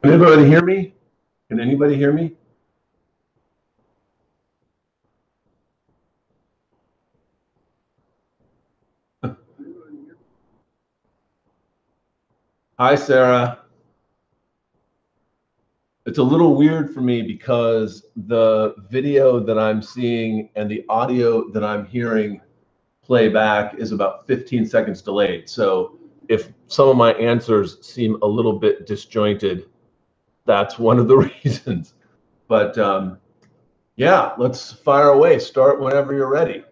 Can anybody hear me? Can anybody hear me? Hi, Sarah. It's a little weird for me because the video that I'm seeing and the audio that I'm hearing play back is about 15 seconds delayed. So if some of my answers seem a little bit disjointed, that's one of the reasons. But yeah, let's fire away. Start whenever you're ready.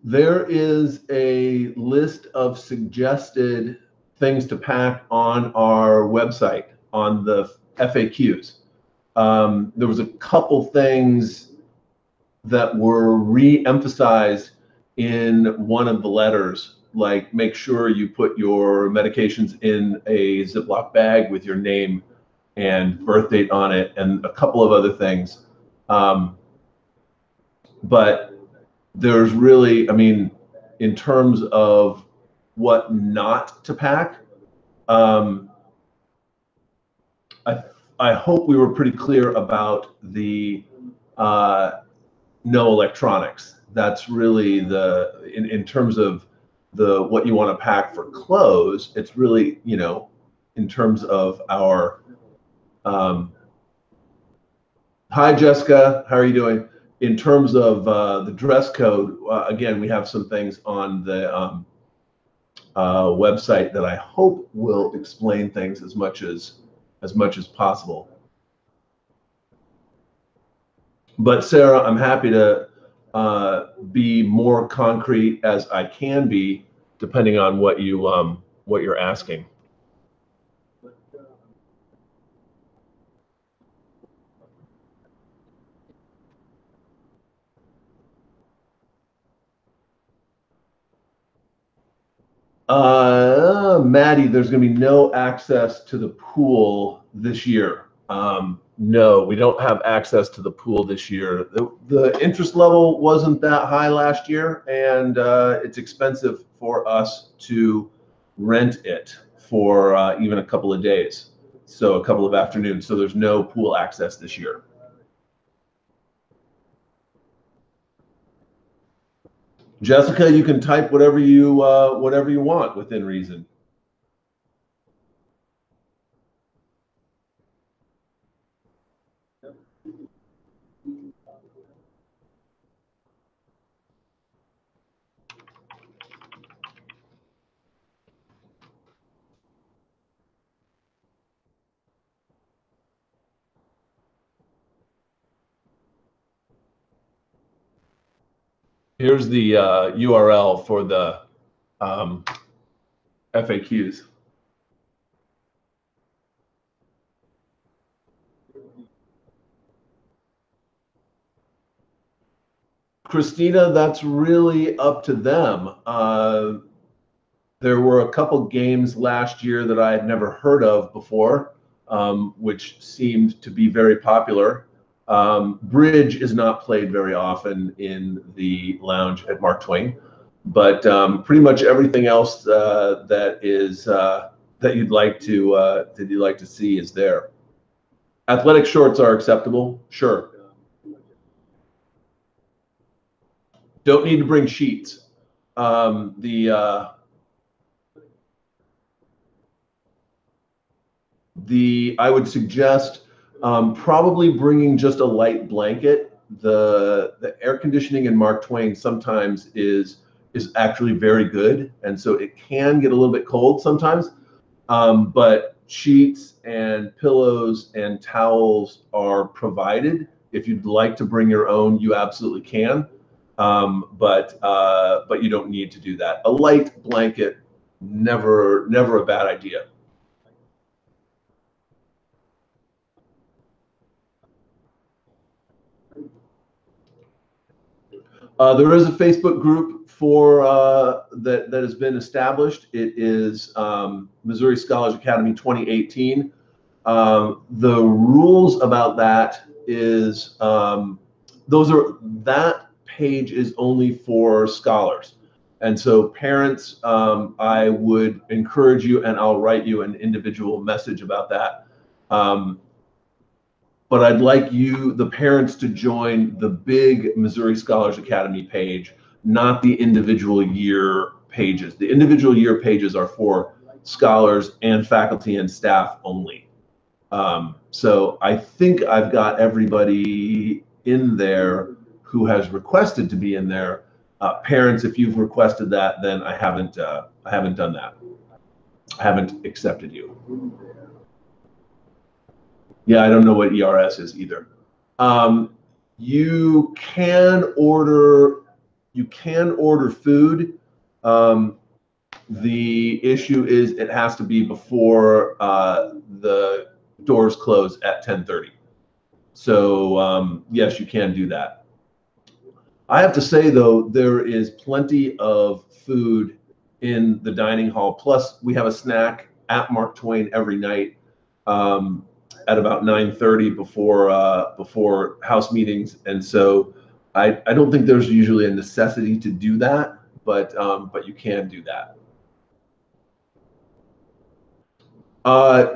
There is a list of suggested things to pack on our website on the FAQs. There was a couple things that were re-emphasized in one of the letters, like make sure you put your medications in a Ziploc bag with your name and birth date on it, and a couple of other things. But there's really, I mean, in terms of what not to pack, um, I, I hope we were pretty clear about the no electronics. That's really in terms of what you want to pack for clothes, it's really, in terms of our, um, hi, Jessica, how are you doing? In terms of the dress code, again, we have some things on the website that I hope will explain things as much as possible. But Sarah, I'm happy to be more concrete as I can be, depending on what you're asking. Maddie, there's going to be no access to the pool this year. No, we don't have access to the pool this year. The interest level wasn't that high last year, and it's expensive for us to rent it for even a couple of days, so a couple of afternoons. So there's no pool access this year. Jessica, you can type whatever you want within reason. Here's the URL for the FAQs. Christina, that's really up to them. There were a couple games last year that I had never heard of before, which seemed to be very popular. Bridge is not played very often in the lounge at Mark Twain, but pretty much everything else that you'd like to see is there. Athletic shorts are acceptable, sure. Don't need to bring sheets. I would suggest probably bringing just a light blanket. The air conditioning in Mark Twain sometimes is actually very good, and so it can get a little bit cold sometimes. But sheets and pillows and towels are provided. If you'd like to bring your own, you absolutely can. But you don't need to do that. A light blanket, never a bad idea. There is a Facebook group for that has been established. It is Missouri Scholars Academy 2018. The rules about that is that page is only for scholars. And so parents, I would encourage you, and I'll write you an individual message about that. But I'd like you, the parents, to join the big Missouri Scholars Academy page, not the individual year pages. The individual year pages are for scholars and faculty and staff only. So I think I've got everybody in there who has requested to be in there. Parents, if you've requested that, then I haven't done that. I haven't accepted you. Yeah, I don't know what ERS is either. You can order food. The issue is it has to be before the doors close at 10:30. So yes, you can do that. I have to say though, there is plenty of food in the dining hall. Plus, we have a snack at Mark Twain every night at about 9:30 before house meetings, and so I don't think there's usually a necessity to do that, but you can do that.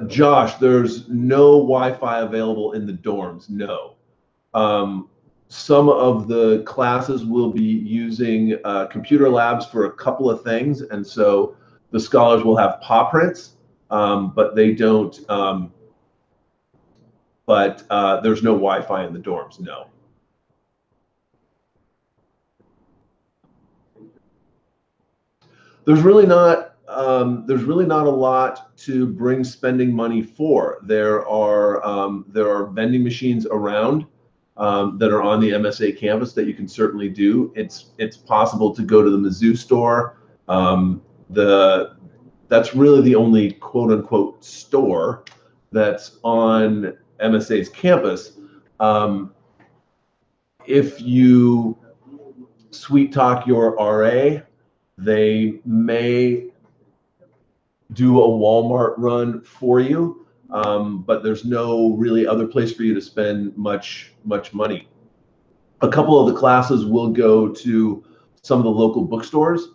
Josh, there's no Wi-Fi available in the dorms. No. Some of the classes will be using computer labs for a couple of things, and so the scholars will have paw prints, but they don't. There's no Wi-Fi in the dorms. No. There's really not a lot to bring spending money for. There are vending machines around that are on the MSA campus that you can certainly do. It's possible to go to the Mizzou store. That's really the only quote unquote store that's on MSA's campus. If you sweet talk your RA, they may do a Walmart run for you, but there's no really other place for you to spend much money. A couple of the classes will go to some of the local bookstores,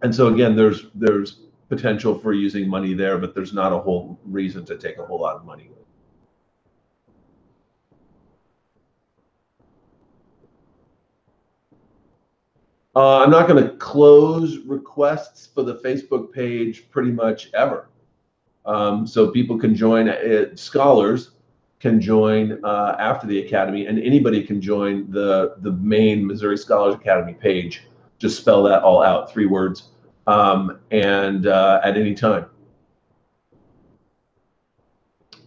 and so again, there's potential for using money there, but there's not a whole reason to take a whole lot of money. I'm not going to close requests for the Facebook page pretty much ever. So people can join, scholars can join after the academy, and anybody can join the main Missouri Scholars Academy page. Just spell that all out, 3 words, and at any time.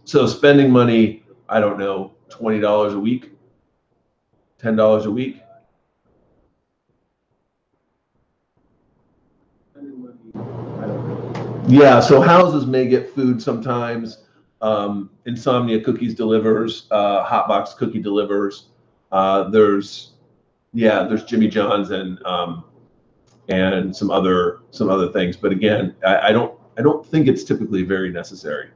So spending money, I don't know, $20 a week, $10 a week. Yeah, so houses may get food sometimes. Insomnia Cookies delivers. Hotbox Cookie delivers. There's Jimmy John's and some other things. But again, I don't think it's typically very necessary.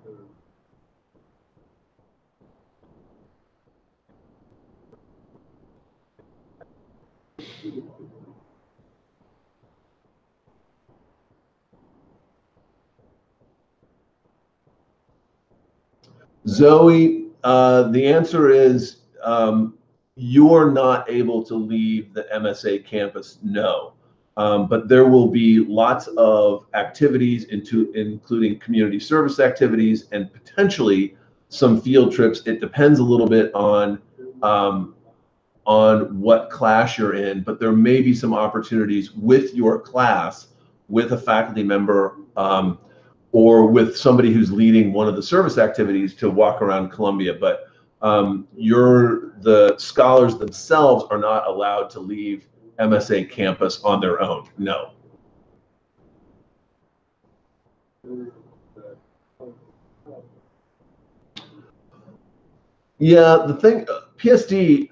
Zoe, the answer is you're not able to leave the MSA campus, no. But there will be lots of activities including community service activities and potentially some field trips. It depends a little bit on what class you're in, but there may be some opportunities with your class, with a faculty member, or with somebody who's leading one of the service activities to walk around Columbia. But the scholars themselves are not allowed to leave MSA campus on their own, no. Yeah, the thing, PSD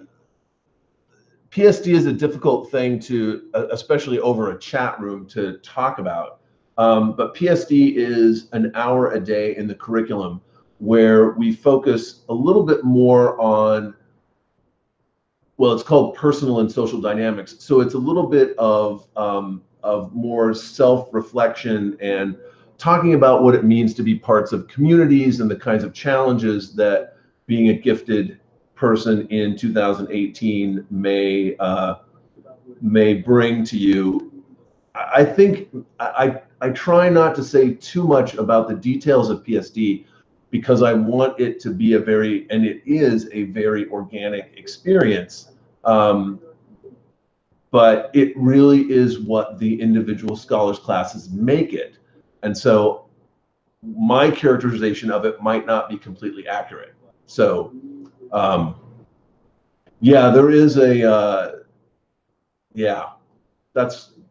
PSD is a difficult thing to, especially over a chat room, to talk about. But PSD is an hour a day in the curriculum where we focus a little bit more on, well, it's called personal and social dynamics. So it's a little bit of more self-reflection and talking about what it means to be parts of communities and the kinds of challenges that being a gifted person in 2018 may bring to you. I think I try not to say too much about the details of PSD because I want it to be and it is a very organic experience. But it really is what the individual scholars classes make it. And so my characterization of it might not be completely accurate. So yeah, there is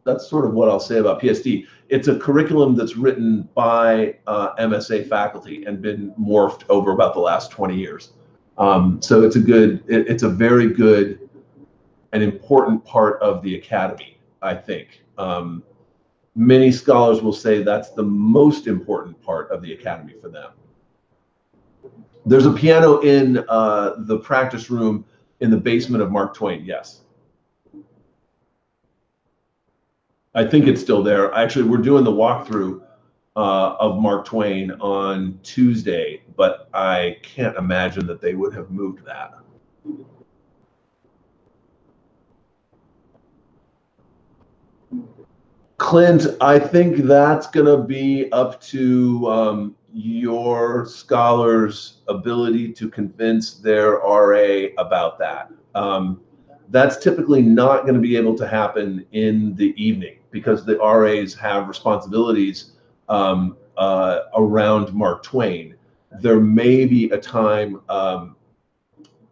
that's sort of what I'll say about PSD. It's a curriculum that's written by MSA faculty and been morphed over about the last 20 years. So it's a very good and important part of the academy, I think. Many scholars will say that's the most important part of the academy for them. There's a piano in the practice room in the basement of Mark Twain, yes. I think it's still there. Actually, we're doing the walkthrough of Mark Twain on Tuesday, but I can't imagine that they would have moved that. Clint, I think that's going to be up to your scholar's ability to convince their RA about that. That's typically not going to be able to happen in the evening because the RAs have responsibilities around Mark Twain. There may be a time.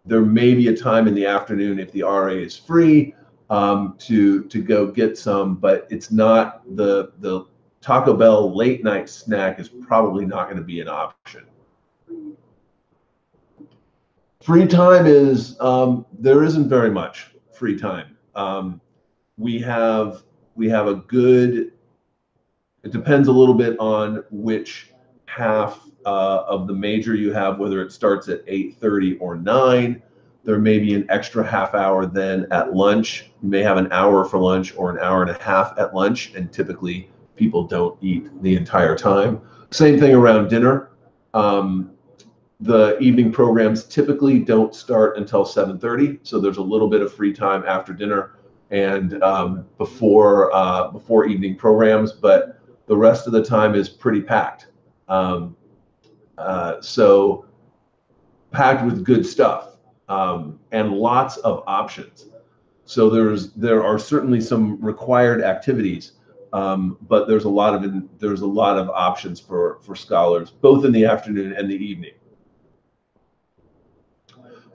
There may be a time in the afternoon if the RA is free to go get some, but it's not the Taco Bell late night snack is probably not going to be an option. Free time is there isn't very much free time. We have a good. It depends a little bit on which half of the major you have, whether it starts at 8:30 or 9. There may be an extra half hour then at lunch. You may have an hour for lunch or an hour and a half at lunch, and typically people don't eat the entire time. Same thing around dinner. The evening programs typically don't start until 7:30, so there's a little bit of free time after dinner and before evening programs, but the rest of the time is pretty packed. So packed with good stuff. And lots of options. So there are certainly some required activities, but there's a lot of options for scholars, both in the afternoon and the evening.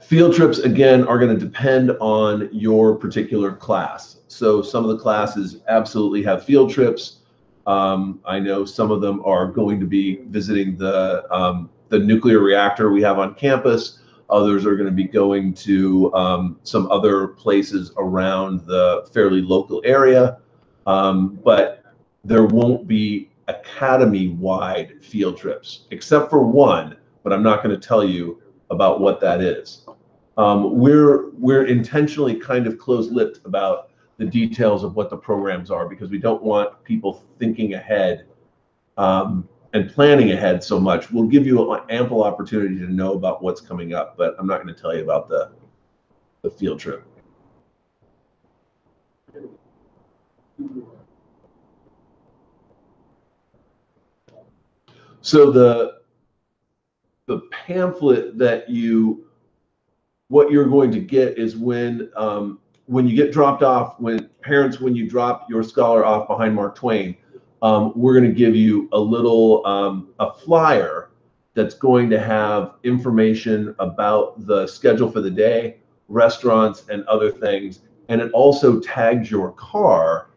Field trips, again, are going to depend on your particular class. So some of the classes absolutely have field trips. I know some of them are going to be visiting the nuclear reactor we have on campus. Others are going to be going to some other places around the fairly local area, but there won't be academy-wide field trips, except for one, but I'm not going to tell you about what that is. We're intentionally kind of close-lipped about the details of what the programs are because we don't want people thinking ahead and planning ahead so much. We'll give you an ample opportunity to know about what's coming up, but I'm not going to tell you about the field trip. So the pamphlet that what you're going to get is when you get dropped off, when you drop your scholar off behind Mark Twain, we're going to give you a little a flyer that's going to have information about the schedule for the day, restaurants, and other things. And it also tags your car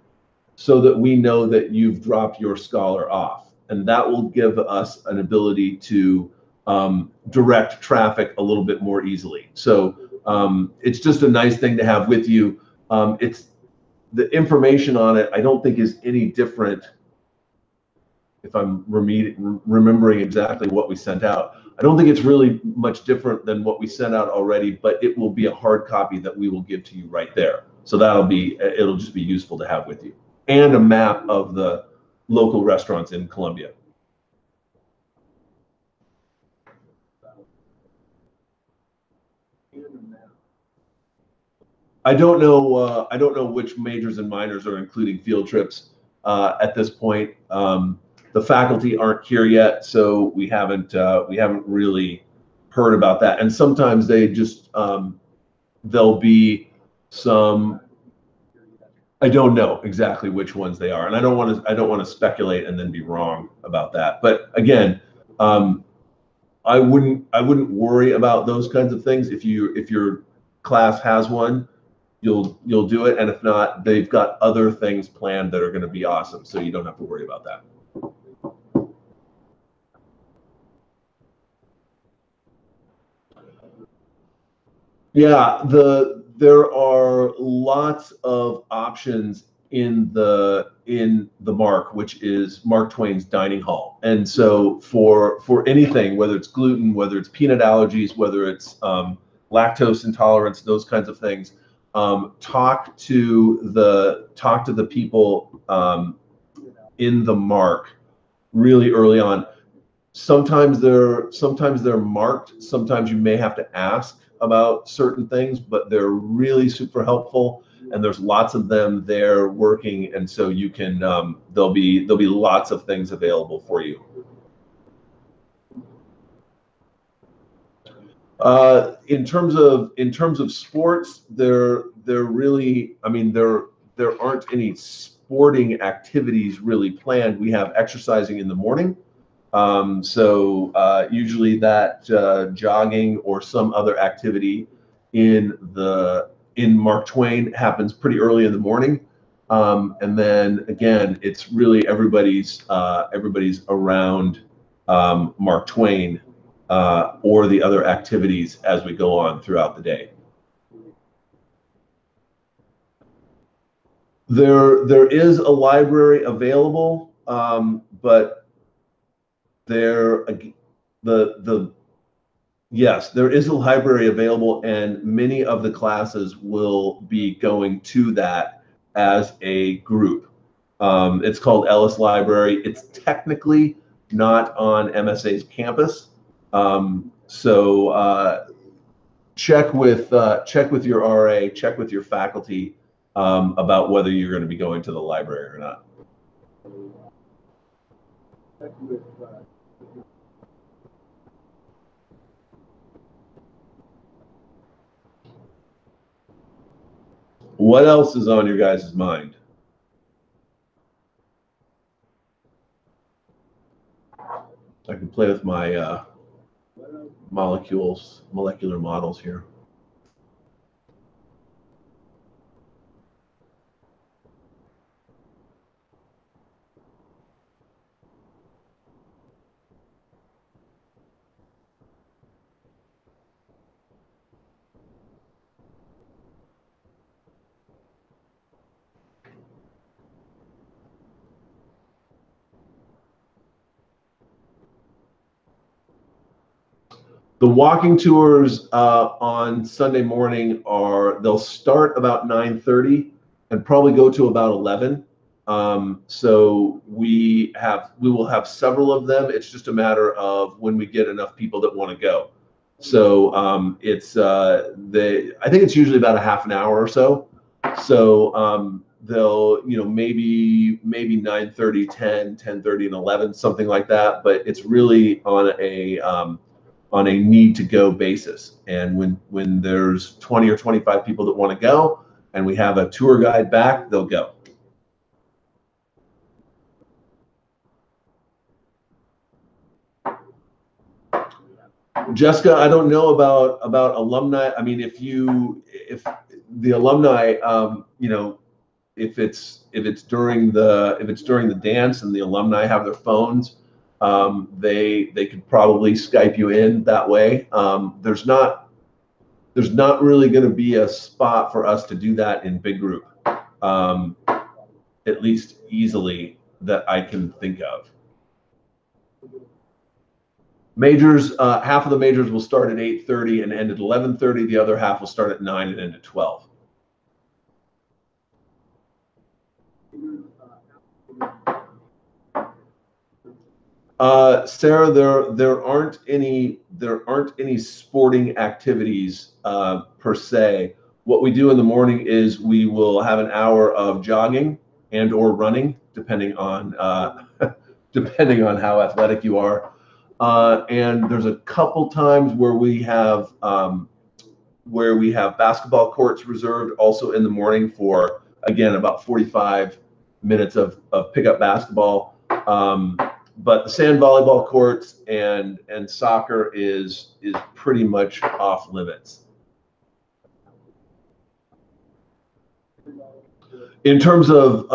so that we know that you've dropped your scholar off. And that will give us an ability to direct traffic a little bit more easily. So it's just a nice thing to have with you. It's the information on it, I don't think is any different. If I'm remembering exactly what we sent out, I don't think it's really much different than what we sent out already, but it will be a hard copy that we will give to you right there. So it'll just be useful to have with you, and a map of the local restaurants in Columbia. I don't know. I don't know which majors and minors are including field trips at this point. The faculty aren't here yet, so we haven't really heard about that. And sometimes they just there'll be some. I don't know exactly which ones they are, and I don't want to speculate and then be wrong about that. But again, I wouldn't worry about those kinds of things. If your class has one, you'll do it, and if not, they've got other things planned that are going to be awesome, so you don't have to worry about that. Yeah, there are lots of options in the Mark, which is Mark Twain's dining hall. And so for anything, whether it's gluten, whether it's peanut allergies, whether it's lactose intolerance, those kinds of things, talk to the people in the Mark really early on. Sometimes they're marked. Sometimes you may have to ask about certain things, but they're really super helpful, and there's lots of them there working, and so you can there'll be lots of things available for you. In terms of sports, there really, I mean, there aren't any sporting activities really planned. We have exercising in the morning. So usually that jogging or some other activity in Mark Twain happens pretty early in the morning. And then again, it's really everybody's around Mark Twain or the other activities as we go on throughout the day. There is a library available, but yes, there is a library available, and many of the classes will be going to that as a group. It's called Ellis Library. It's technically not on MSA's campus, so check with your RA, check with your faculty about whether you're going to be going to the library or not. What else is on your guys' mind? I can play with my molecular models here. The walking tours on Sunday morning they'll start about 9:30 and probably go to about 11. So we will have several of them. It's just a matter of when we get enough people that want to go. So I think it's usually about a half an hour or so. So they'll, maybe 9:30, 10, 10:30, and 11, something like that. But it's really on a need to go basis. And when there's 20 or 25 people that want to go and we have a tour guide back, they'll go. Jessica, I don't know about alumni. I mean, if the alumni, if it's during the dance and the alumni have their phones, they could probably Skype you in that way. There's not there's not really going to be a spot for us to do that in big group, at least easily that I can think of. Majors, half of the majors will start at 8:30 and end at 11:30. The other half will start at 9 and end at 12. Sarah, there aren't any sporting activities per se. What we do in the morning is we will have an hour of jogging and or running, depending on depending on how athletic you are. And there's a couple times where we have basketball courts reserved also in the morning for, again, about 45 minutes of pickup basketball. But the sand volleyball courts and soccer is pretty much off limits. In terms of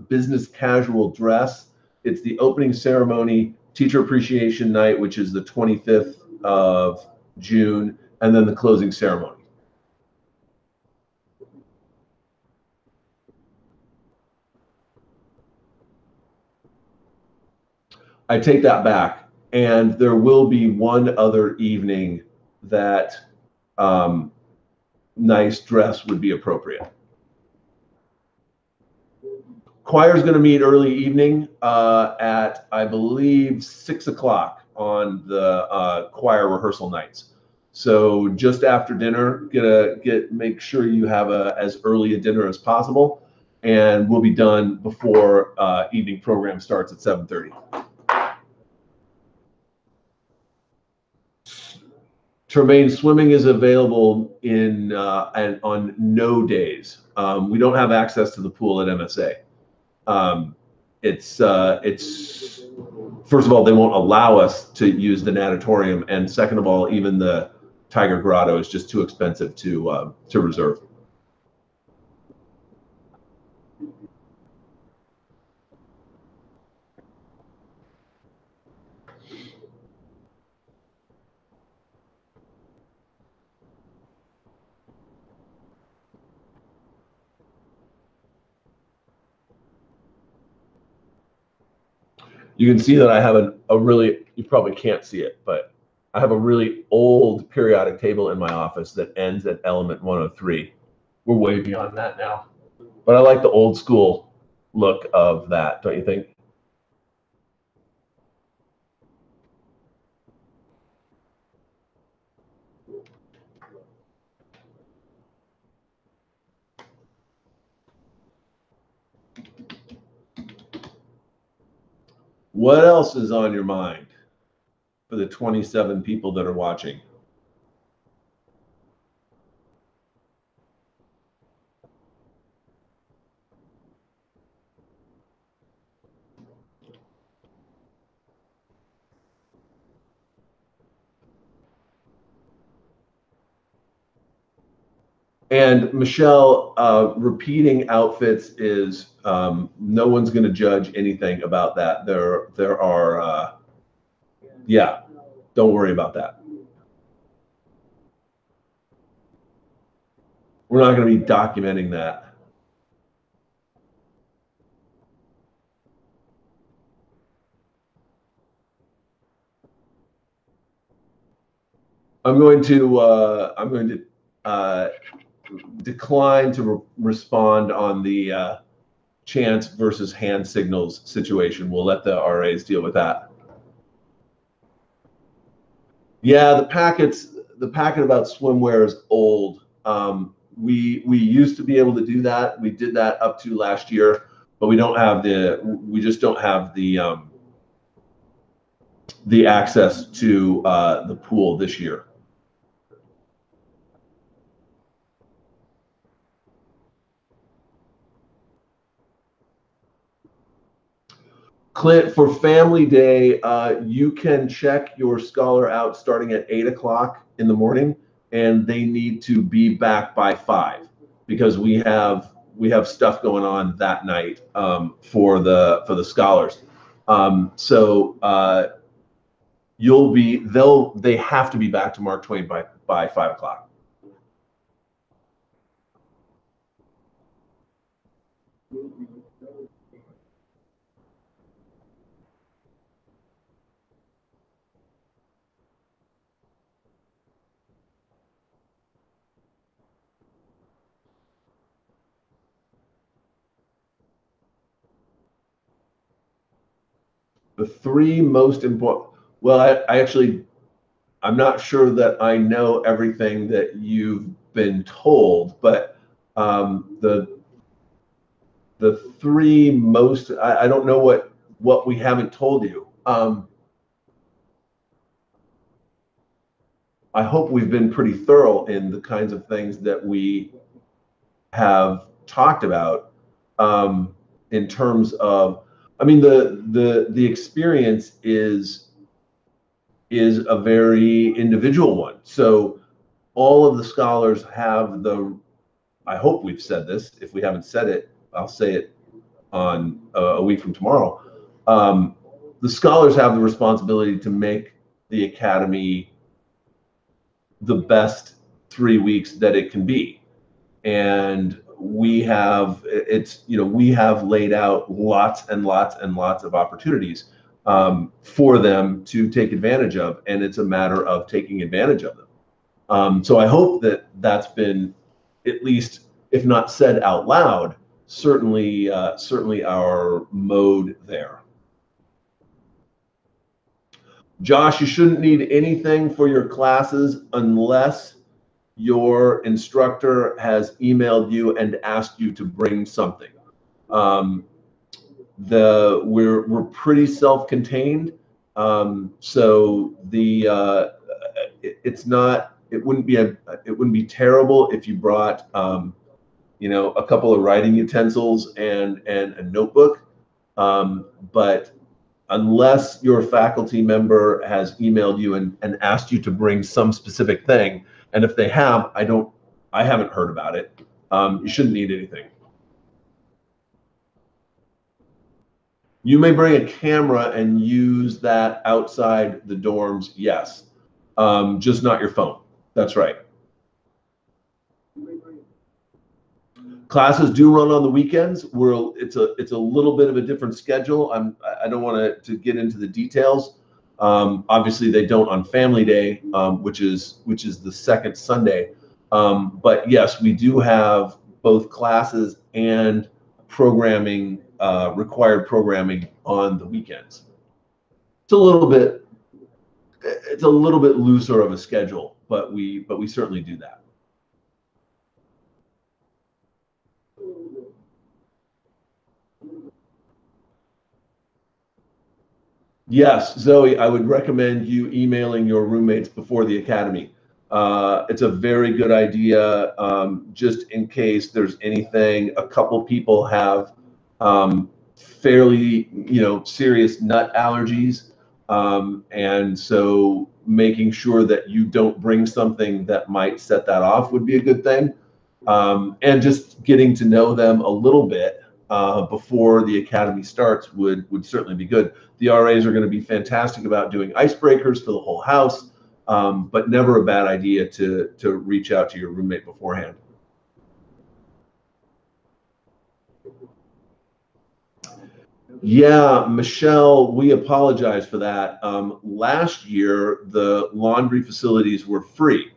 business casual dress, it's the opening ceremony, teacher appreciation night, which is the 25th of June, and then the closing ceremony. I take that back, and there will be one other evening that nice dress would be appropriate. Choir's going to meet early evening at, I believe, 6 o'clock on the choir rehearsal nights. So just after dinner, make sure you have as early a dinner as possible, and we'll be done before evening program starts at 7:30. Tremaine, swimming is available on no days. We don't have access to the pool at MSA. It's first of all, they won't allow us to use the natatorium, and second of all, even the Tiger Grotto is just too expensive to reserve. You can see that I have a really, you probably can't see it, but I have a really old periodic table in my office that ends at element 103. We're way beyond that now. But I like the old school look of that, don't you think? What else is on your mind for the 27 people that are watching? And Michelle, repeating outfits is no one's going to judge anything about that. There are, yeah, don't worry about that. We're not going to be documenting that. I'm going to decline to respond on the chants versus hand signals situation. We'll let the RAs deal with that. Yeah, the packet about swimwear is old. We used to be able to do that. We did that up to last year, but we just don't have the access to the pool this year. Clint, for Family Day, you can check your scholar out starting at 8 o'clock in the morning, and they need to be back by 5 because we have stuff going on that night for the scholars. So they have to be back to Mark Twain by 5 o'clock. The three most important, well, I'm not sure that I know everything that you've been told, but the three most, I don't know what we haven't told you. I hope we've been pretty thorough in the kinds of things that we have talked about, in terms of, I mean, the experience is a very individual one. So all of the scholars have I hope we've said this. If we haven't said it, I'll say it on a week from tomorrow. The scholars have the responsibility to make the academy the best 3 weeks that it can be. And we have laid out lots and lots and lots of opportunities for them to take advantage of, and it's a matter of taking advantage of them. So I hope that that's been, at least, if not said out loud, certainly our mode there. Josh, you shouldn't need anything for your classes unless your instructor has emailed you and asked you to bring something. We're pretty self-contained, so it wouldn't be terrible if you brought a couple of writing utensils and a notebook, but unless your faculty member has emailed you and asked you to bring some specific thing, and if they have, I haven't heard about it, you shouldn't need anything. You may bring a camera and use that outside the dorms, yes, just not your phone. That's right. Classes do run on the weekends. It's a little bit of a different schedule. I don't want to get into the details. Obviously, they don't on Family Day, which is the second Sunday. But yes, we do have both classes and programming, required programming on the weekends. It's a little bit looser of a schedule, but we certainly do that. Yes, Zoe, I would recommend you emailing your roommates before the academy. It's a very good idea, just in case there's anything. A couple people have fairly, serious nut allergies, and so making sure that you don't bring something that might set that off would be a good thing, and just getting to know them a little bit before the academy starts would certainly be good. The RAs are going to be fantastic about doing icebreakers for the whole house, but never a bad idea to reach out to your roommate beforehand. Yeah, Michelle, we apologize for that. Last year, the laundry facilities were free,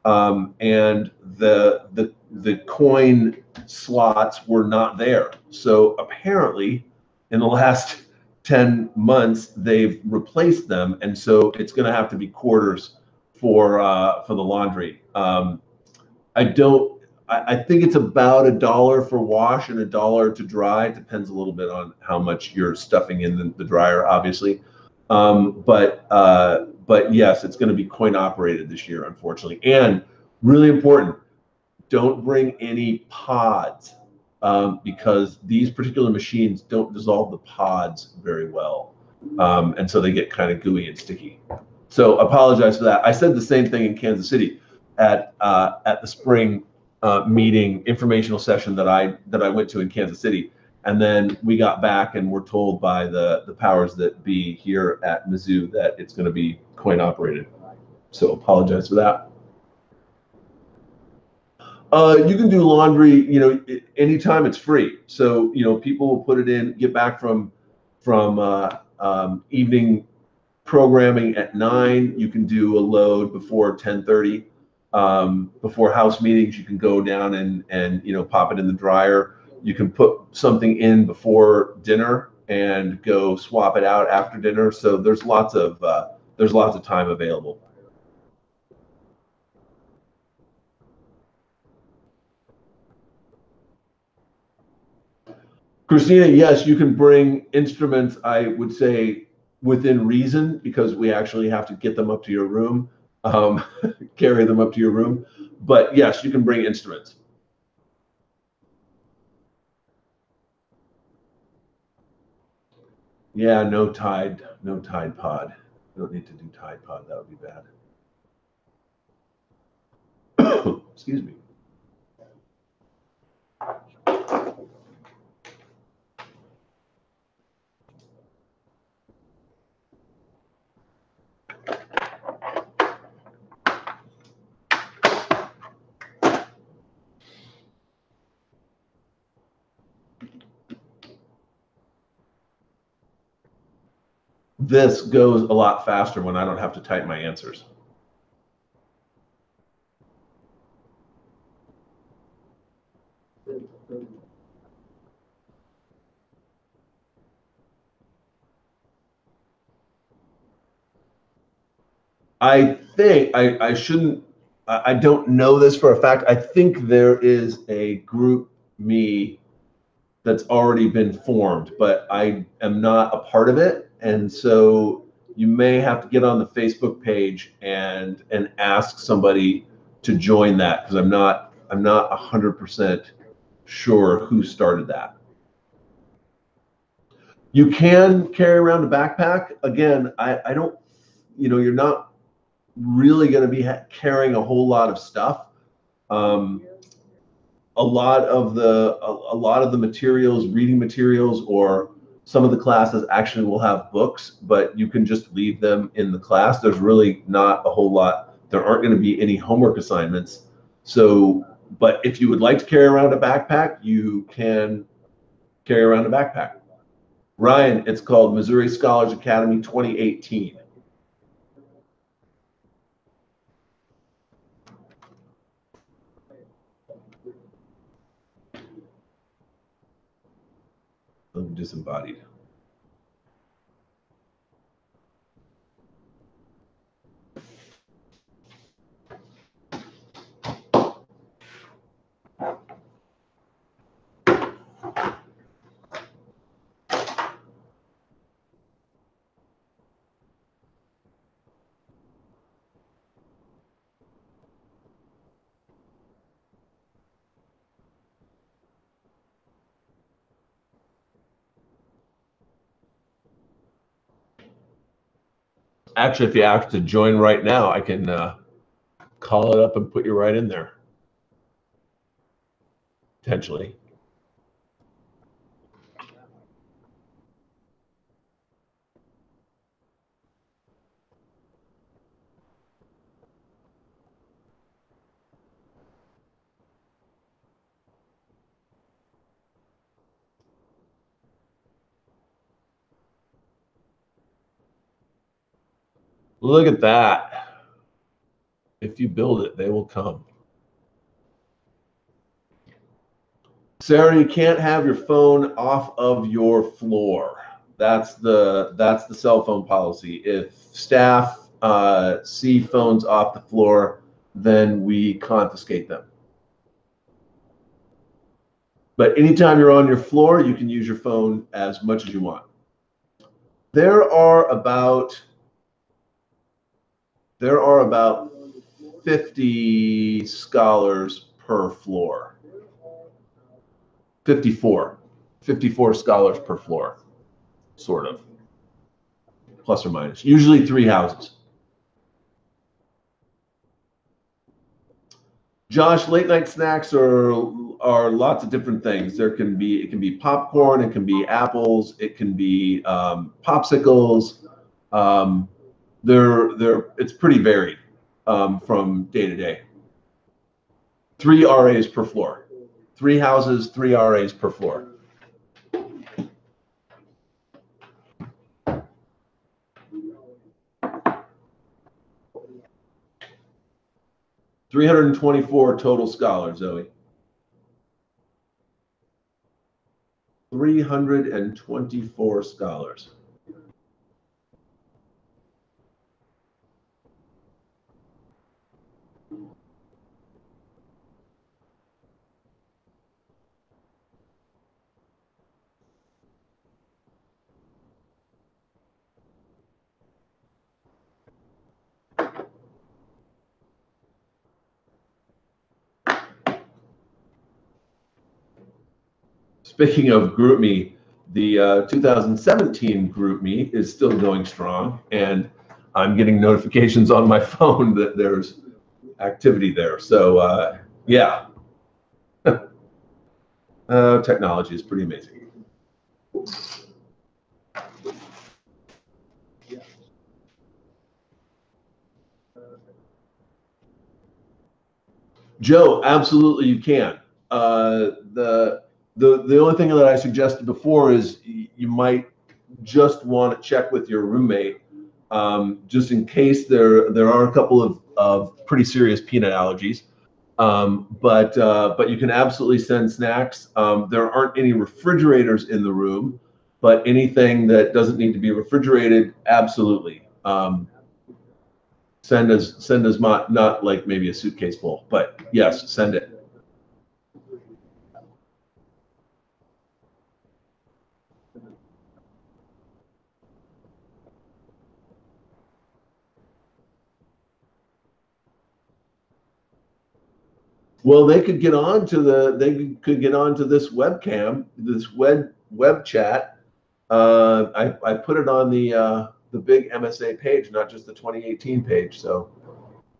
and the coin slots were not there. So apparently, in the last 10 months, they've replaced them, and so it's going to have to be quarters for the laundry. I think it's about $1 for wash and $1 to dry. It depends a little bit on how much you're stuffing in the dryer, obviously. But yes, it's going to be coin operated this year, unfortunately. And really important, don't bring any pods, because these particular machines don't dissolve the pods very well. And so they get kind of gooey and sticky. So apologize for that. I said the same thing in Kansas City at the spring meeting informational session that I went to in Kansas City. And then we got back and were told by the powers that be here at Mizzou that it's going to be coin operated. So apologize for that. You can do laundry, you know, anytime it's free. So, you know, people will put it in, get back from evening programming at 9. You can do a load before 10:30. Before house meetings, you can go down and you know, pop it in the dryer. You can put something in before dinner and go swap it out after dinner. So there's lots of time available. Christina, yes, you can bring instruments, I would say within reason, because we actually have to get them up to your room, carry them up to your room. But yes, you can bring instruments. Yeah, no Tide Pod. You don't need to do Tide Pod, that would be bad. Excuse me. This goes a lot faster when I don't have to type my answers. I think I shouldn't, I don't know this for a fact. I think there is a group me that's already been formed, but I am not a part of it. And so you may have to get on the Facebook page and ask somebody to join that, because I'm not 100% sure who started that. You can carry around a backpack. Again, I don't, you know, you're not really going to be carrying a whole lot of stuff. A lot of the materials, reading materials, or some of the classes actually will have books, but you can just leave them in the class. There's really not a whole lot. There aren't going to be any homework assignments. So, but if you would like to carry around a backpack, you can carry around a backpack. Ryan, it's called Missouri Scholars Academy 2018. Disembodied. Actually, if you ask to join right now, I can call it up and put you right in there. Potentially. Look at that. If you build it, they will come. Sarah, you can't have your phone off of your floor. That's the cell phone policy. If staff see phones off the floor, then we confiscate them. But anytime you're on your floor, you can use your phone as much as you want. There are about 50 scholars per floor. 54 scholars per floor, sort of, plus or minus, usually 3 houses. Josh, late night snacks are lots of different things. It can be popcorn, it can be apples, it can be popsicles. Um, it's pretty varied from day to day. 3 RAs per floor. 3 houses, 3 RAs per floor. $324 total scholars, Zoe. 324 scholars. Speaking of GroupMe, the 2017 GroupMe is still going strong, and I'm getting notifications on my phone that there's activity there. So yeah, technology is pretty amazing. Joe, absolutely you can. The only thing that I suggested before is you might just want to check with your roommate, just in case there are a couple of pretty serious peanut allergies. But you can absolutely send snacks. There aren't any refrigerators in the room, but anything that doesn't need to be refrigerated, absolutely. Send us not like maybe a suitcase full, but yes, send it. Well, they could get onto this webcam, this web chat. I put it on the big MSA page, not just the 2018 page. So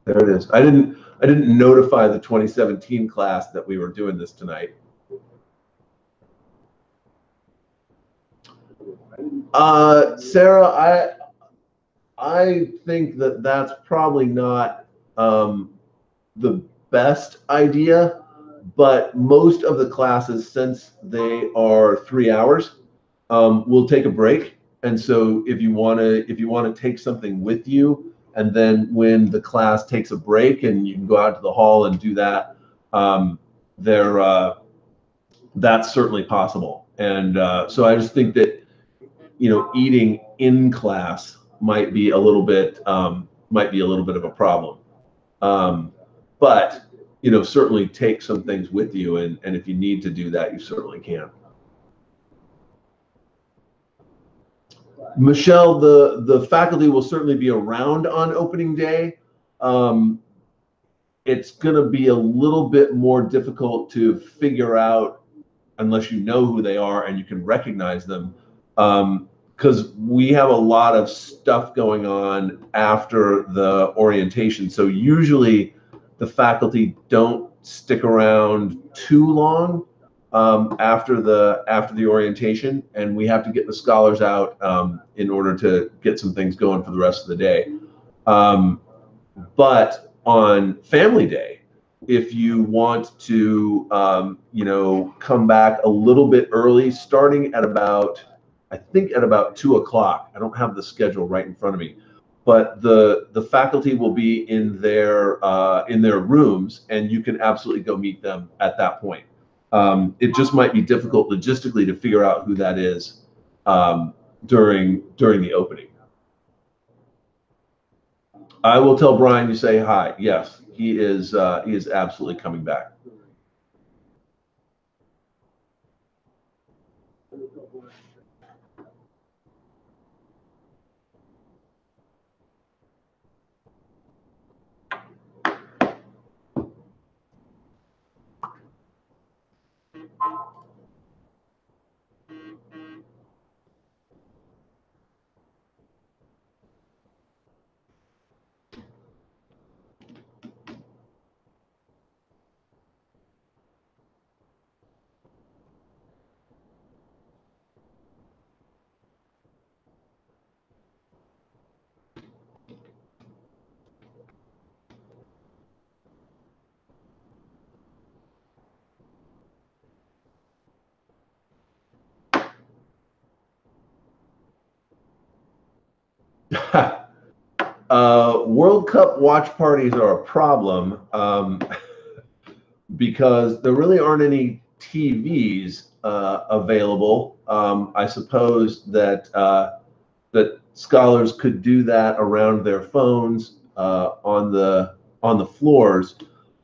there it is. I didn't notify the 2017 class that we were doing this tonight. Sarah, I think that that's probably not the best idea, but most of the classes, since they are 3 hours, will take a break. And so if you want to take something with you, and then when the class takes a break and you can go out to the hall and do that, there that's certainly possible. And so I just think that eating in class might be a little bit of a problem. But certainly take some things with you, and if you need to do that, you certainly can. Michelle, the faculty will certainly be around on opening day. It's going to be a little bit more difficult to figure out unless you know who they are and you can recognize them, because we have a lot of stuff going on after the orientation. So usually the faculty don't stick around too long after the orientation, and we have to get the scholars out in order to get some things going for the rest of the day. But on family day, if you want to come back a little bit early, starting at about, I think at about 2 o'clock. I don't have the schedule right in front of me, but the faculty will be in their rooms, and you can absolutely go meet them at that point. It just might be difficult logistically to figure out who that is during the opening. I will tell Brian you say hi. Yes, he is absolutely coming back. World Cup watch parties are a problem because there really aren't any TVs available. I suppose that that scholars could do that around their phones on the floors.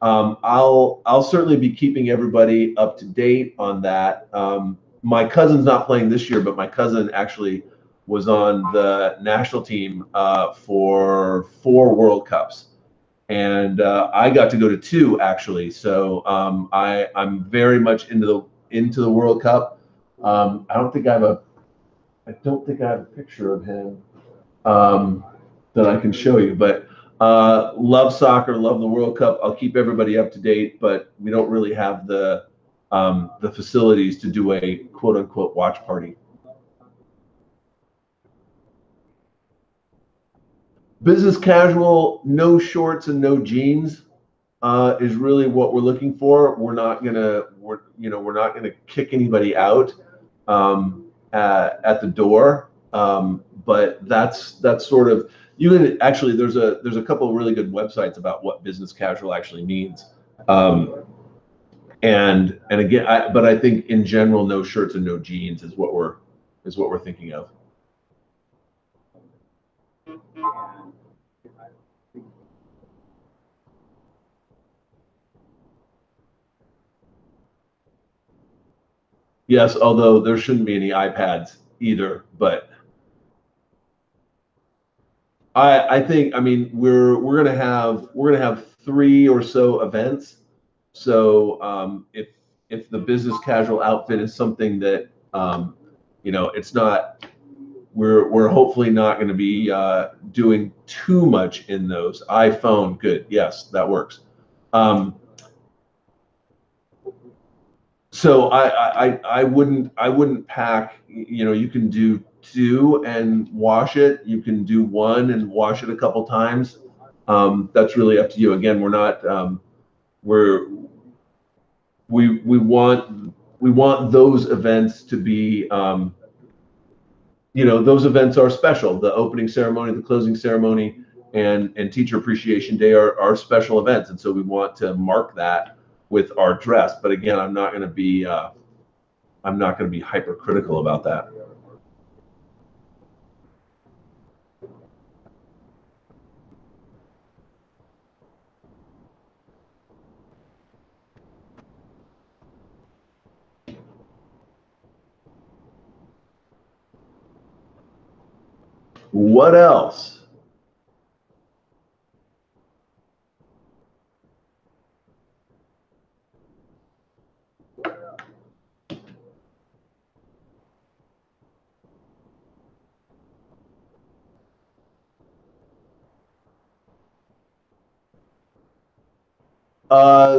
I'll certainly be keeping everybody up to date on that. My cousin's not playing this year, but my cousin actually was on the national team for 4 World Cups, and I got to go to 2 actually. So I'm very much into the World Cup. I don't think I have a picture of him that I can show you, but love soccer, love the World Cup. I'll keep everybody up to date, but we don't really have the facilities to do a quote unquote watch party. Business casual, no shorts and no jeans is really what we're looking for. We're not gonna kick anybody out at the door. But that's sort of, you can actually, there's a couple of really good websites about what business casual actually means. And again, but I think in general, no shirts and no jeans is what we're thinking of. Yes, although there shouldn't be any iPads either, but I think, I mean, we're gonna have 3 or so events. So if the business casual outfit is something that it's not, we're hopefully not going to be doing too much in those. iPhone, good, yes, that works. So I wouldn't pack. You can do 2 and wash it. You can do 1 and wash it a couple times. That's really up to you. Again, we're not we're we want those events to be those events are special. The opening ceremony, the closing ceremony, and Teacher Appreciation Day are special events, and so we want to mark that with our dress. But again, I'm not going to be hypercritical about that. What else?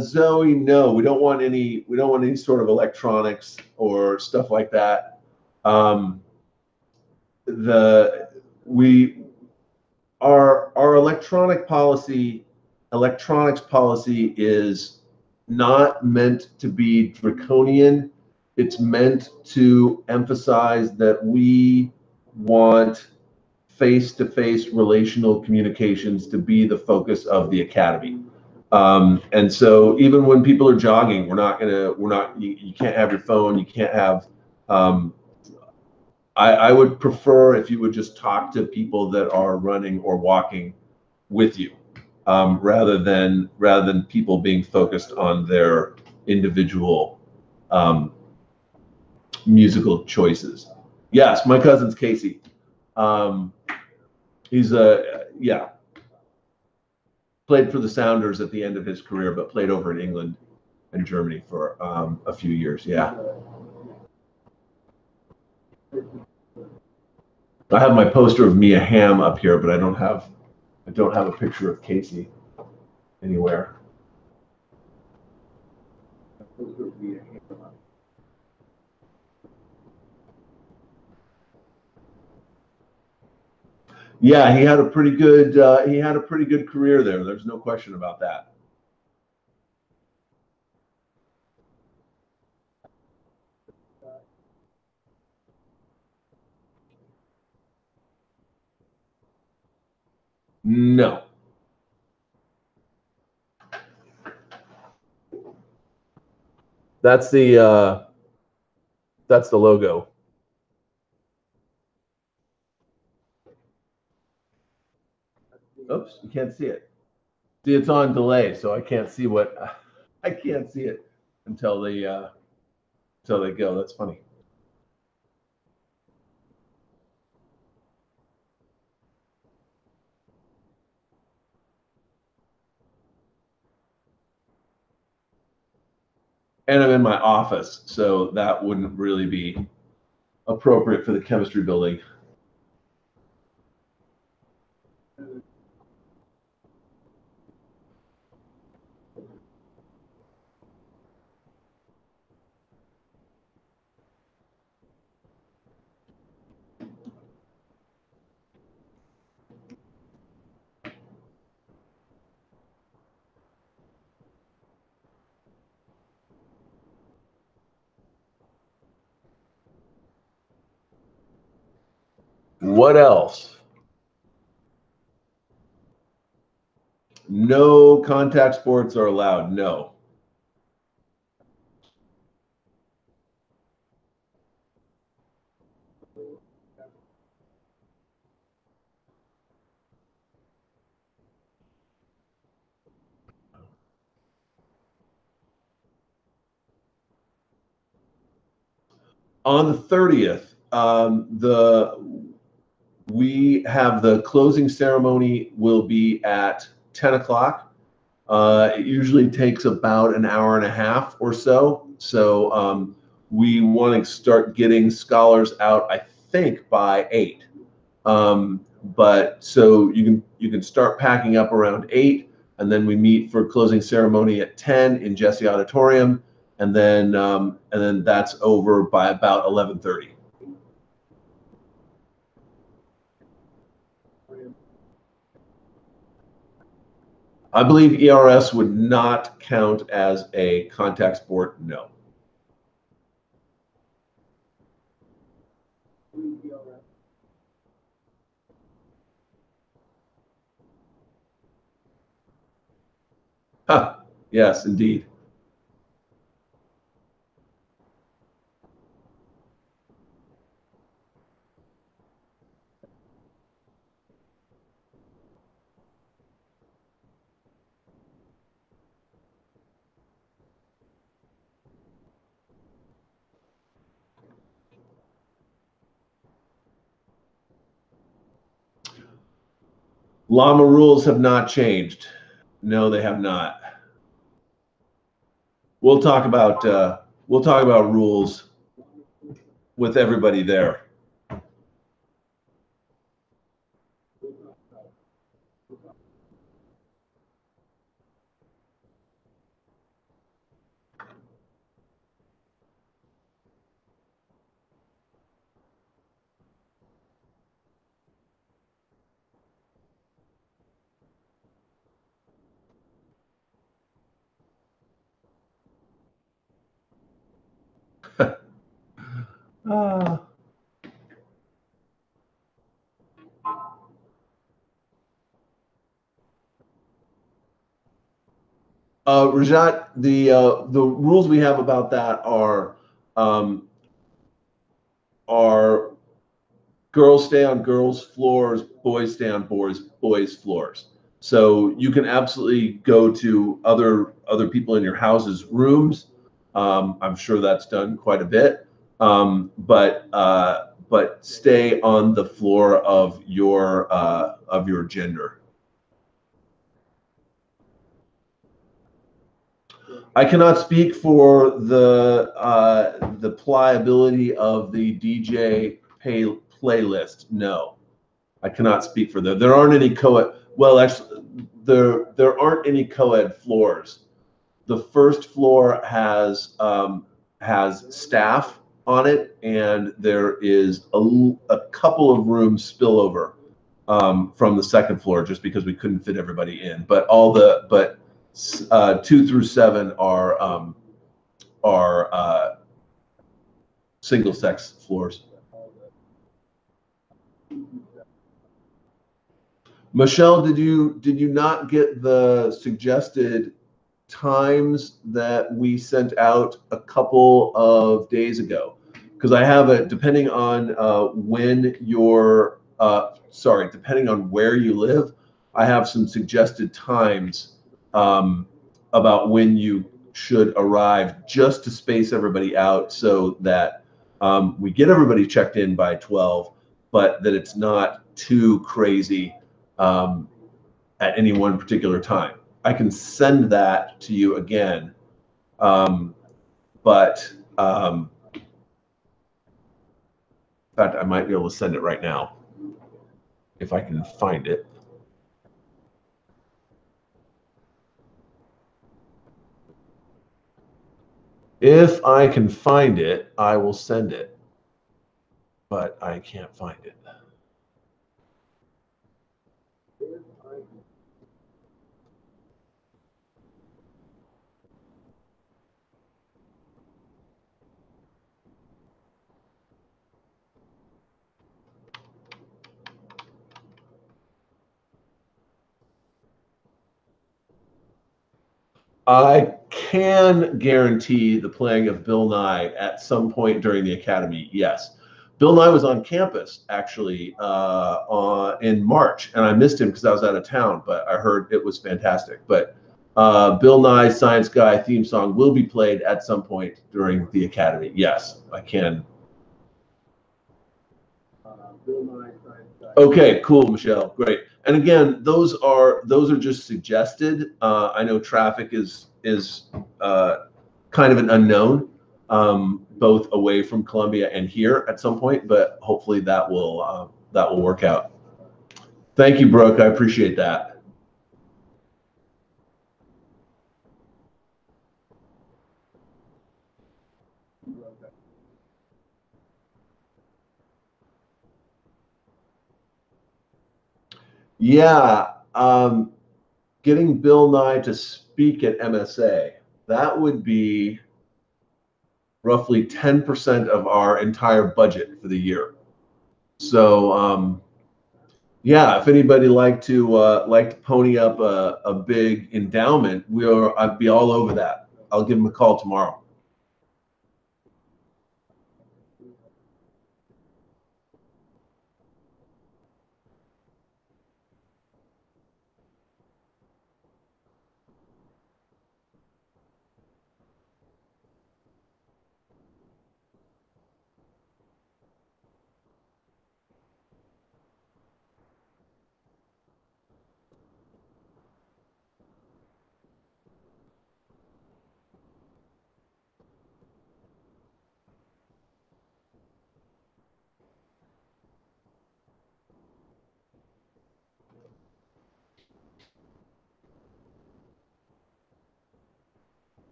Zoe, no, we don't want any. We don't want any sort of electronics or stuff like that. The we our electronics policy is not meant to be draconian. It's meant to emphasize that we want face-to-face relational communications to be the focus of the academy. And so even when people are jogging, you can't have your phone, you can't have, I would prefer if you would just talk to people that are running or walking with you, rather than people being focused on their individual musical choices. Yes, my cousin's Casey. Um, he's played for the Sounders at the end of his career, but played over in England and Germany for a few years. Yeah. I have my poster of Mia Hamm up here, but I don't have a picture of Casey anywhere. Yeah, he had a pretty good career there. There's no question about that. No. That's the logo. Oops, you can't see it. See, it's on delay, so I can't see I can't see it until they go. That's funny. And I'm in my office, so that wouldn't really be appropriate for the chemistry building. What else? No contact sports are allowed. No. On the 30th, we have the closing ceremony will be at 10 o'clock. It usually takes about an hour and a half or so. So we want to start getting scholars out, I think, by 8. But so you can start packing up around 8, and then we meet for closing ceremony at 10 in Jesse Auditorium, and then that's over by about 11:30. I believe ERS would not count as a contact sport. No. Huh. Yes, indeed. Llama rules have not changed. No, they have not. We'll talk about rules with everybody there. Rajat, the rules we have about that um, are girls stay on girls' floors, boys stay on boys' floors. So you can absolutely go to other people in your house's rooms. I'm sure that's done quite a bit, but stay on the floor of your gender. I cannot speak for the pliability of the DJ playlist. No, I cannot speak for that. There aren't any co-ed. Well, actually, there aren't any co-ed floors. The first floor has staff on it, and there is a couple of rooms spillover from the second floor, just because we couldn't fit everybody in. But 2 through 7 are single sex floors. Michelle, did you not get the suggested times that we sent out a couple of days ago? Because I have it depending on when you're sorry, depending on where you live, I have some suggested times um, about when you should arrive, just to space everybody out so that we get everybody checked in by 12, but that it's not too crazy um, at any one particular time. I can send that to you again, um, but in fact, I might be able to send it right now if I can find it. If I can find it, I will send it, but I can't find it. I can guarantee the playing of Bill Nye at some point during the academy. Yes, Bill Nye was on campus actually in March, and I missed him because I was out of town. But I heard it was fantastic. But Bill Nye's Science Guy theme song will be played at some point during the academy. Yes, I can. Okay, cool, Michelle. Great. And again, those are just suggested. I know traffic is kind of an unknown, both away from Columbia and here at some point, but hopefully that will work out. Thank you, Brooke. I appreciate that. Yeah, getting Bill Nye to speak at MSA, that would be roughly 10% of our entire budget for the year. So yeah, if anybody like to pony up a big endowment, I'd be all over that. I'll give them a call tomorrow.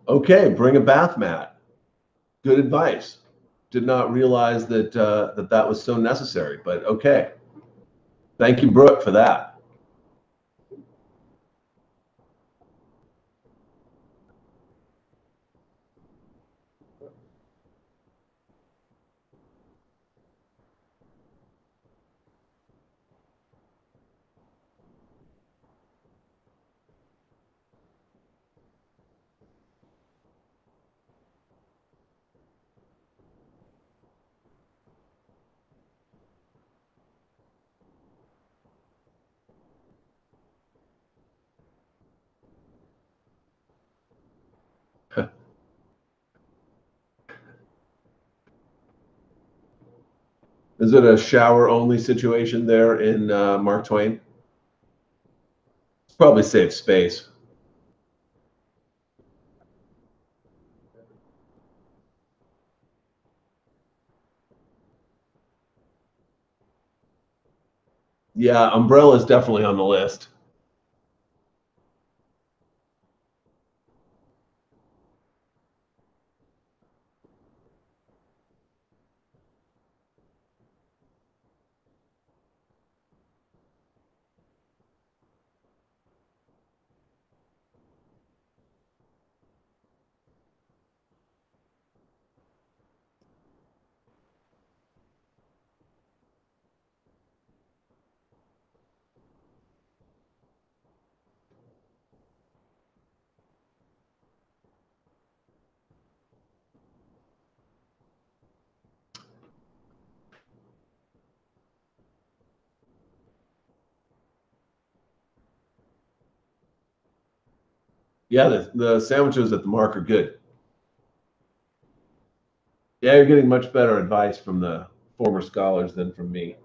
Okay, bring a bath mat. Good advice. Did not realize that was so necessary, but okay. Thank you, Brooke, for that. Is it a shower only situation there in Mark Twain? It's probably safe space. Yeah, umbrella is definitely on the list. Yeah, the sandwiches at the Mark are good. Yeah, you're getting much better advice from the former scholars than from me.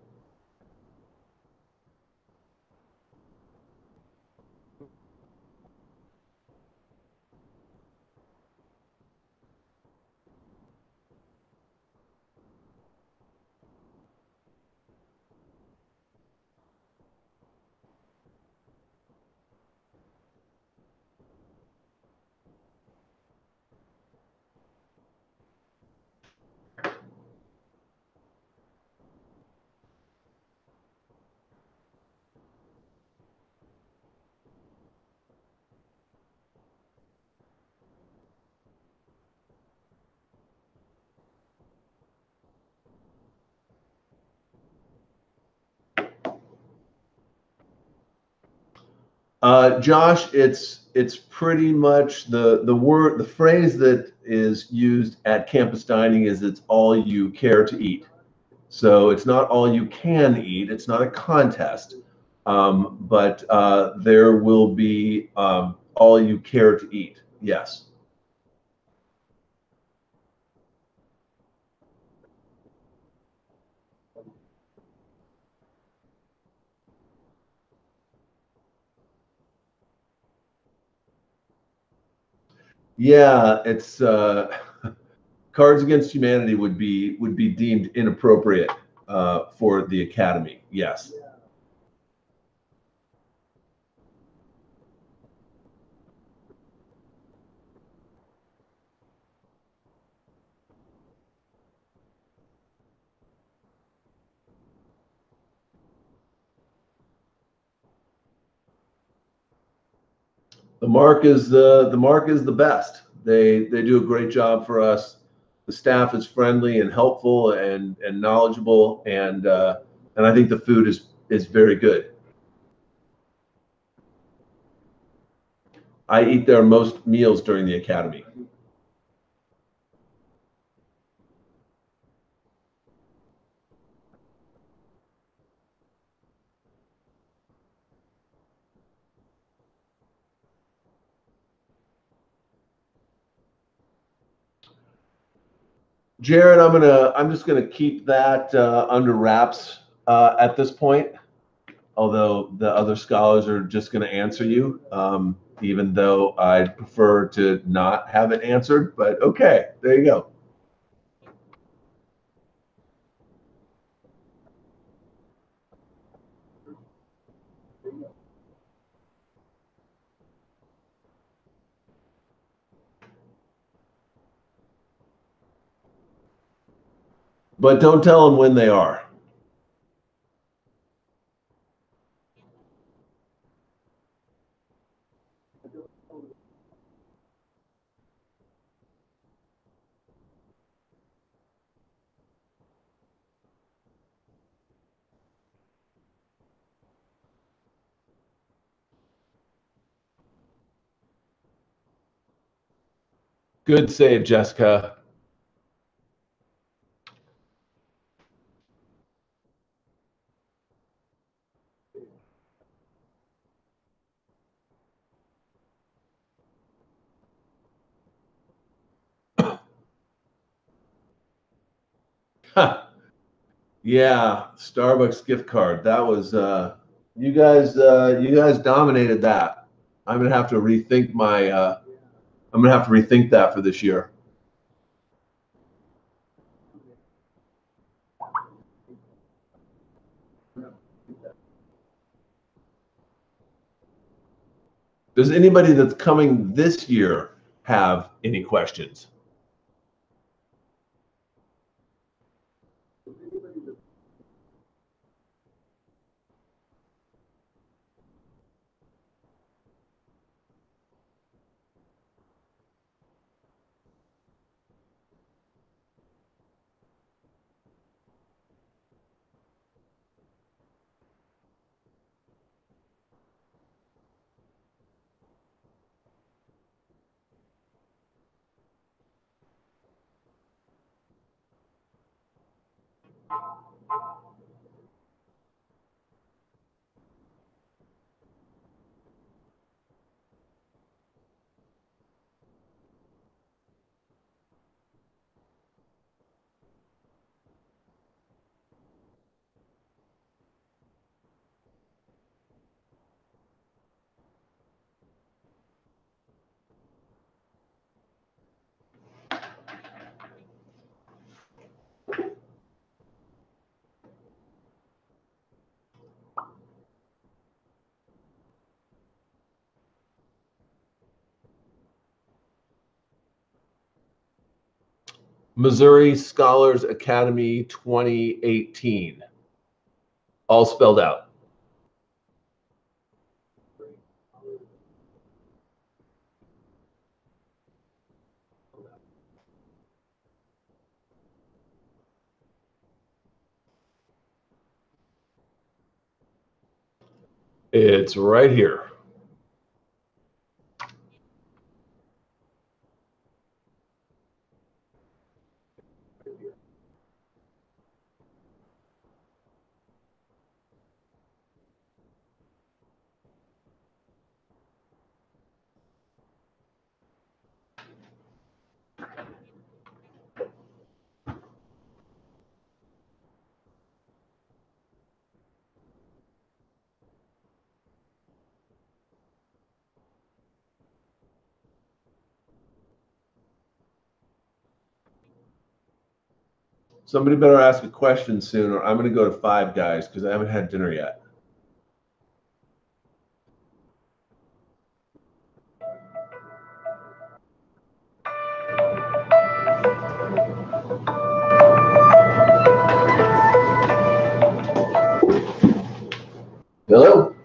Josh, it's pretty much the phrase that is used at campus dining is it's all you care to eat. So it's not all you can eat. It's not a contest, but there will be all you care to eat. Yes. Yeah, it's Cards Against Humanity would be deemed inappropriate for the Academy. Yes. The Mark is the best. They do a great job for us. The staff is friendly and helpful and knowledgeable, and I think the food is very good. I eat there most meals during the academy. Jared, I'm just gonna keep that under wraps at this point. Although the other scholars are just going to answer you, even though I'd prefer to not have it answered. But okay, there you go. But don't tell them when they are. Good save, Jessica. Yeah, Starbucks gift card. That was you guys dominated that. I'm gonna have to rethink my I'm gonna have to rethink that for this year. Does anybody that's coming this year have any questions? Missouri Scholars Academy 2018. All spelled out. It's right here. Somebody better ask a question soon, or I'm going to go to Five Guys because I haven't had dinner yet. Hello?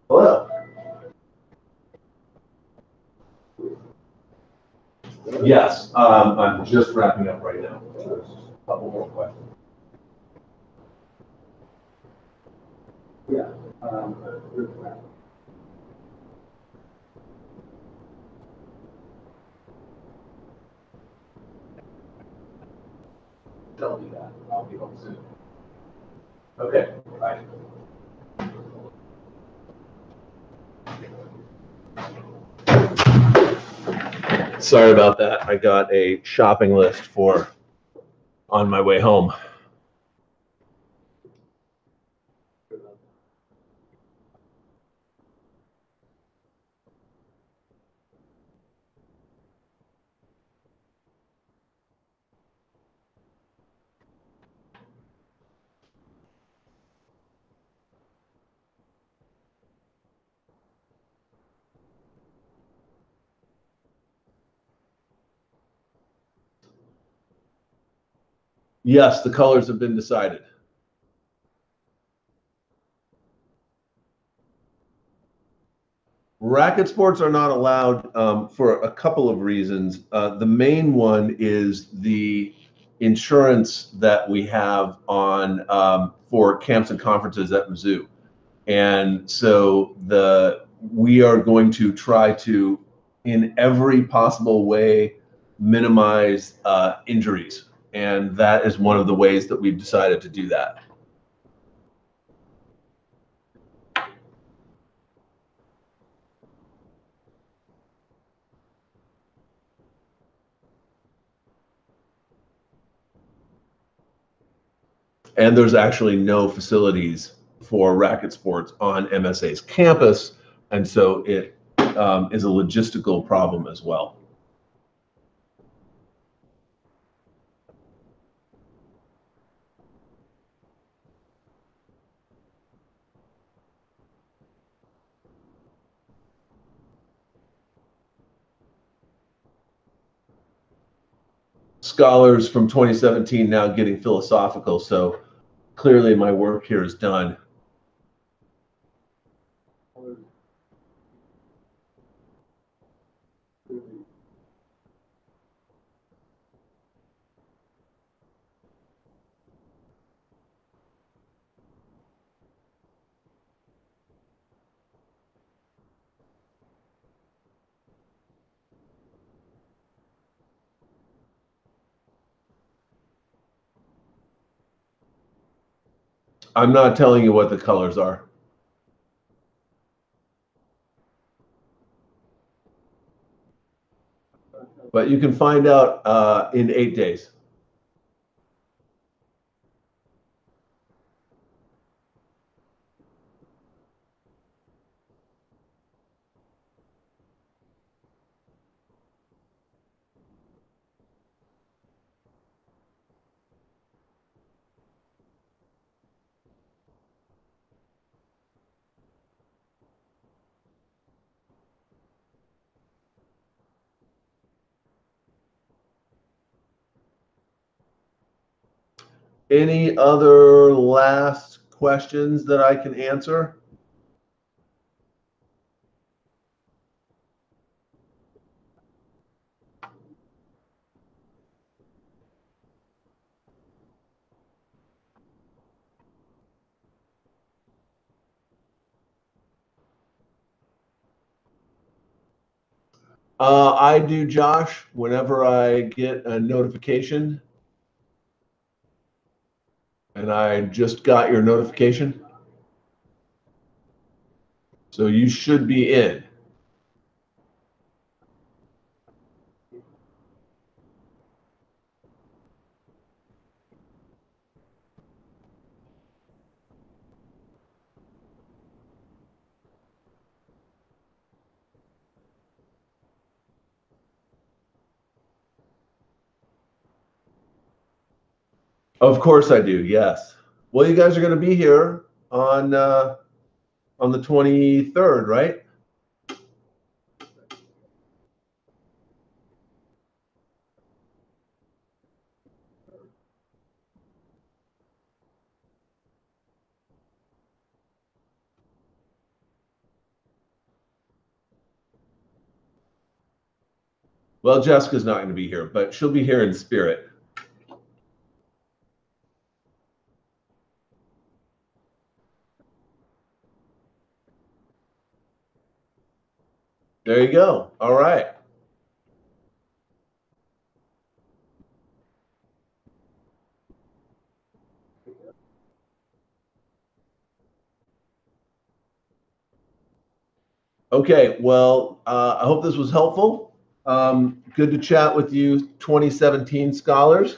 Hello? Yes, I'm just wrapping up right now. There's a couple more questions. Yeah. Tell me that. I'll be home soon. Okay, bye. Sorry about that. I got a shopping list for on my way home. Yes, the colors have been decided. Racket sports are not allowed for a couple of reasons. The main one is the insurance that we have on for camps and conferences at Mizzou, and so we are going to try to, in every possible way, minimize injuries, and that is one of the ways that we've decided to do that. And there's actually no facilities for racket sports on MSA's campus, and so it is a logistical problem as well. Scholars from 2017 now getting philosophical, so clearly my work here is done. I'm not telling you what the colors are. But you can find out in 8 days. Any other last questions that I can answer? I do, Josh, whenever I get a notification, and I just got your notification. So you should be in. Of course I do, yes. Well, you guys are going to be here on the 23rd, right? Well, Jessica's not going to be here, but she'll be here in spirit. There you go. All right. Okay. Well, I hope this was helpful. Good to chat with you, 2017 scholars.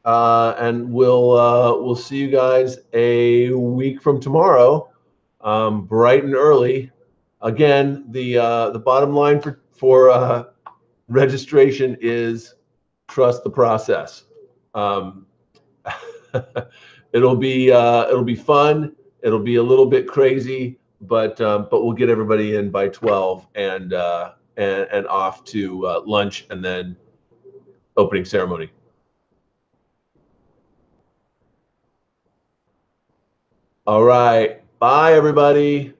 And we'll see you guys a week from tomorrow, bright and early. Again, the bottom line for registration is trust the process. Um, it'll be fun. It'll be a little bit crazy, but we'll get everybody in by 12 and off to lunch and then opening ceremony. All right. Bye, everybody.